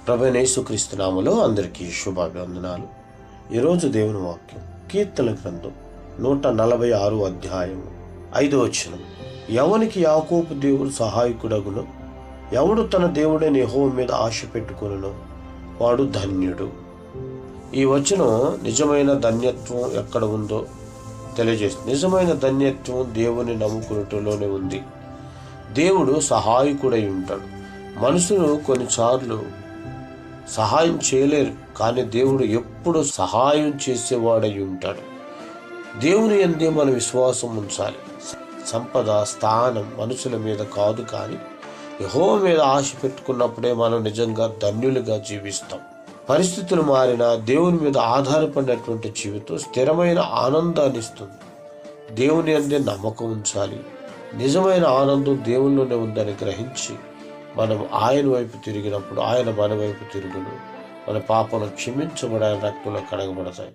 ప్రభువైన యేసుక్రీస్తు నామములో అందరికీ శుభాభివందనాలు. ఈరోజు దేవుని వాక్యం కీర్తన గ్రంథం 146 అధ్యాయము 5వ వచనం. ఎవనికి యాకోబు దేవుడు సహాయకుడగునో, ఎవడు తన దేవుడైన యెహోవా మీద ఆశ పెట్టుకొనునో వాడు ధన్యుడు. ఈ వచనం నిజమైన ధన్యత్వం ఎక్కడ ఉందో తెలియజేస్తుంది. నిజమైన ధన్యత్వం దేవుని నమ్ముకున్నట్టులోనే ఉంది. దేవుడు సహాయకుడై ఉంటాడు. మనుషులు కొన్నిసార్లు సహాయం చేయలేరు, కానీ దేవుడు ఎప్పుడు సహాయం చేసేవాడై ఉంటాడు. దేవుని యందే మన విశ్వాసం ఉంచాలి. సంపద, స్థానం మనుషుల మీద కాదు, కానీ యెహోవా మీద ఆశ పెట్టుకున్నప్పుడే మనం నిజంగా ధన్యులుగా జీవిస్తాం. పరిస్థితులు మారినా దేవుని మీద ఆధారపడినటువంటి జీవితం స్థిరమైన ఆనందాన్ని ఇస్తుంది. దేవుని యందే నమ్మకం ఉంచాలి. నిజమైన ఆనందం దేవునిలోనే ఉందని గ్రహించి మనం ఆయన వైపు తిరిగినప్పుడు ఆయన మన వైపు తిరుగును. మన పాపను క్షమించబడి ఆయన రక్తంలో కడగబడతాయి.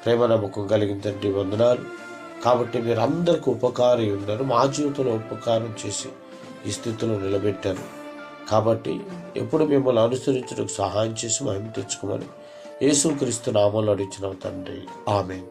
ప్రేమ నమ్మకం కలిగిన తండ్రి వందనాలు. కాబట్టి మీరు అందరికీ ఉపకారి ఉన్నారు. మా జీవితంలో ఉపకారం చేసి ఈ స్థితిలో నిలబెట్టారు. కాబట్టి ఎప్పుడు మిమ్మల్ని అనుసరించడానికి సహాయం చేసి మహిమ తెచ్చుకోమని యేసుక్రీస్తు నామములో అడిగిన తండ్రి, ఆమేన్.